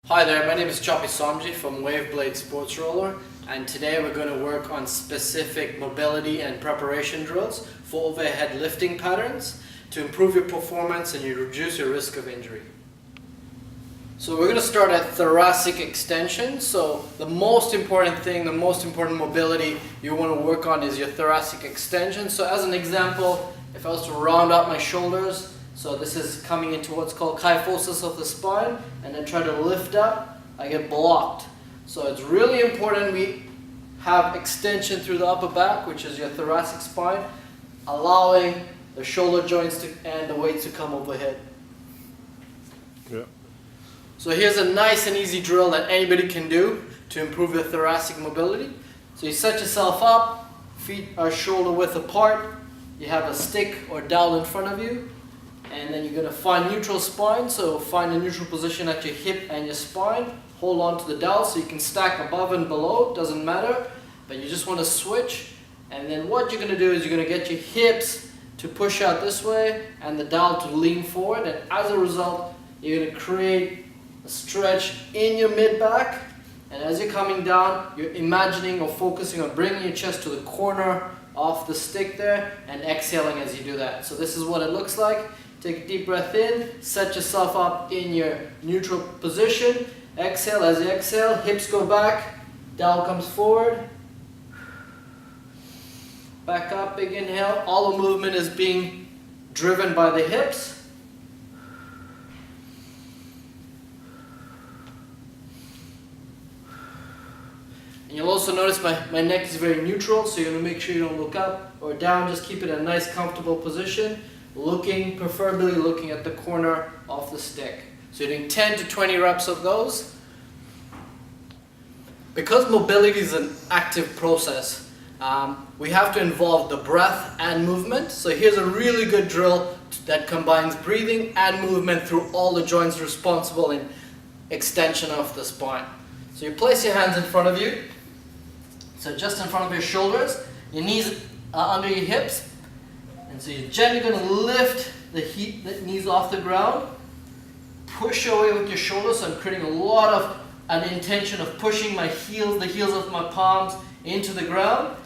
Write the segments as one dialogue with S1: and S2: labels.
S1: Hi there, my name is Choppy Somji from Waveblade Sports Roller, and today we're going to work on specific mobility and preparation drills for overhead lifting patterns to improve your performance and you reduce your risk of injury. So we're going to start at thoracic extension. So the most important thing, the most important mobility you want to work on is your thoracic extension. So as an example, if I was to round out my shoulders, so this is coming into what's called kyphosis of the spine, and then try to lift up, I get blocked. So it's really important we have extension through the upper back, which is your thoracic spine, allowing the shoulder joints and the weights to come overhead.
S2: Yeah.
S1: So here's a nice and easy drill that anybody can do to improve your thoracic mobility. So you set yourself up, feet are shoulder width apart, you have a stick or dowel in front of you, and then you're going to find neutral spine. So find a neutral position at your hip and your spine, hold on to the dowel so you can stack above and below, doesn't matter, but you just want to switch. And then what you're going to do is you're going to get your hips to push out this way and the dowel to lean forward, and as a result you're going to create a stretch in your mid-back, and as you're coming down you're imagining or focusing on bringing your chest to the corner of the stick there and exhaling as you do that. So this is what it looks like. Take a deep breath in, set yourself up in your neutral position, exhale. As you exhale, hips go back, dowel comes forward, back up, big inhale. All the movement is being driven by the hips. And you'll also notice my neck is very neutral, so you're going to make sure you don't look up or down, just keep it in a nice comfortable position, preferably looking at the corner of the stick. So you're doing 10 to 20 reps of those. Because mobility is an active process, we have to involve the breath and movement. So here's a really good drill that combines breathing and movement through all the joints responsible in extension of the spine. So you place your hands in front of you, so just in front of your shoulders, your knees are under your hips, and so you're gently going to lift the knees off the ground, push away with your shoulders. So I'm creating a lot of an intention of pushing the heels of my palms into the ground,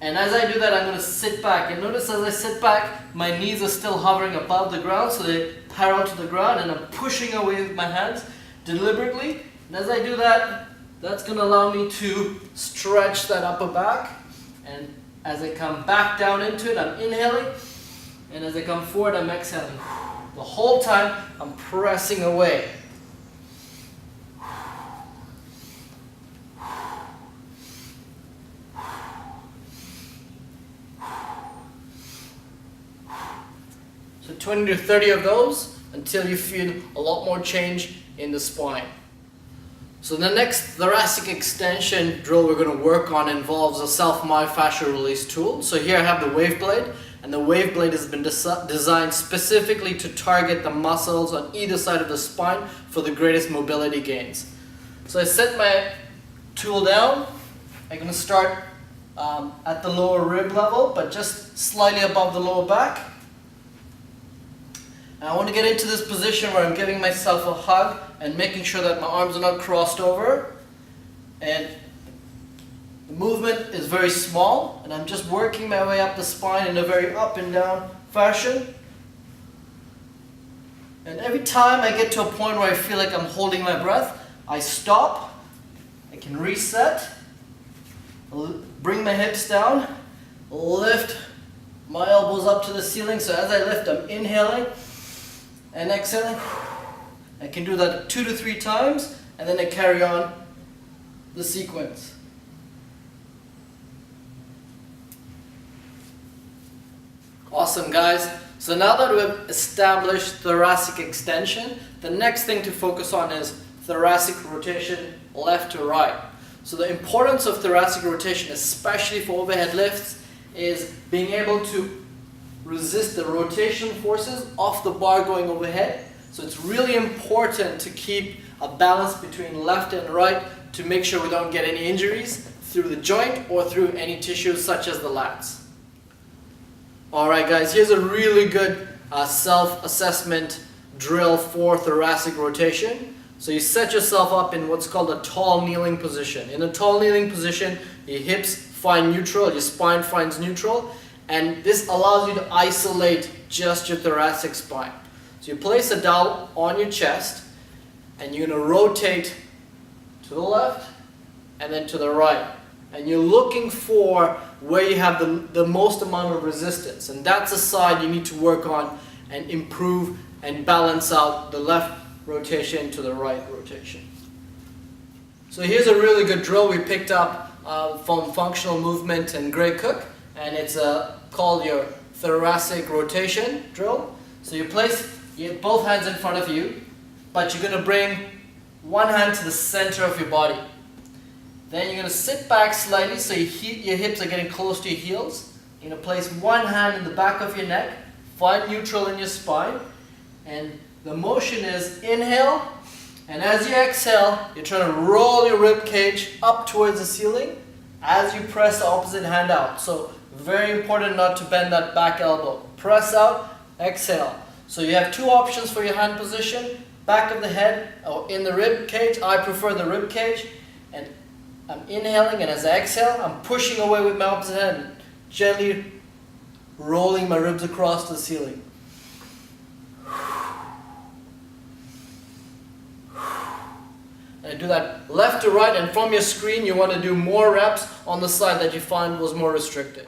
S1: and as I do that I'm going to sit back, and notice as I sit back my knees are still hovering above the ground, so they're parallel to the ground, and I'm pushing away with my hands deliberately, and as I do that, that's going to allow me to stretch that upper back, and as I come back down into it, I'm inhaling, and as I come forward, I'm exhaling. The whole time, I'm pressing away. So 20 to 30 of those until you feel a lot more change in the spine. So the next thoracic extension drill we're going to work on involves a self-myofascial release tool. So here I have the Waveblade, and the Waveblade has been designed specifically to target the muscles on either side of the spine for the greatest mobility gains. So I set my tool down. I'm going to start at the lower rib level, but just slightly above the lower back. And I want to get into this position where I'm giving myself a hug and making sure that my arms are not crossed over. And the movement is very small, and I'm just working my way up the spine in a very up and down fashion. And every time I get to a point where I feel like I'm holding my breath, I stop, I can reset, bring my hips down, lift my elbows up to the ceiling. So as I lift, I'm inhaling and exhaling. I can do that 2 to 3 times, and then I carry on the sequence. Awesome, guys. So now that we've established thoracic extension, the next thing to focus on is thoracic rotation left to right. So the importance of thoracic rotation, especially for overhead lifts, is being able to resist the rotation forces off the bar going overhead. So it's really important to keep a balance between left and right to make sure we don't get any injuries through the joint or through any tissues such as the lats. Alright guys, here's a really good self-assessment drill for thoracic rotation. So you set yourself up in what's called a tall kneeling position. In a tall kneeling position, your hips find neutral, your spine finds neutral, and this allows you to isolate just your thoracic spine. So you place a dowel on your chest, and you're going to rotate to the left and then to the right. And you're looking for where you have the most amount of resistance. And that's a side you need to work on and improve and balance out the left rotation to the right rotation. So here's a really good drill we picked up from Functional Movement and Gray Cook. And it's called your thoracic rotation drill. So you place both hands in front of you, but you're going to bring one hand to the center of your body. Then you're going to sit back slightly so your hips are getting close to your heels. You're going to place one hand in the back of your neck, find neutral in your spine, and the motion is inhale, and as you exhale, you're trying to roll your rib cage up towards the ceiling as you press the opposite hand out. So very important not to bend that back elbow. Press out, exhale. So you have two options for your hand position, back of the head or in the rib cage. I prefer the rib cage, and I'm inhaling, and as I exhale, I'm pushing away with my opposite hand, gently rolling my ribs across the ceiling. And I do that left to right, and from your screen you want to do more reps on the side that you find was more restricted.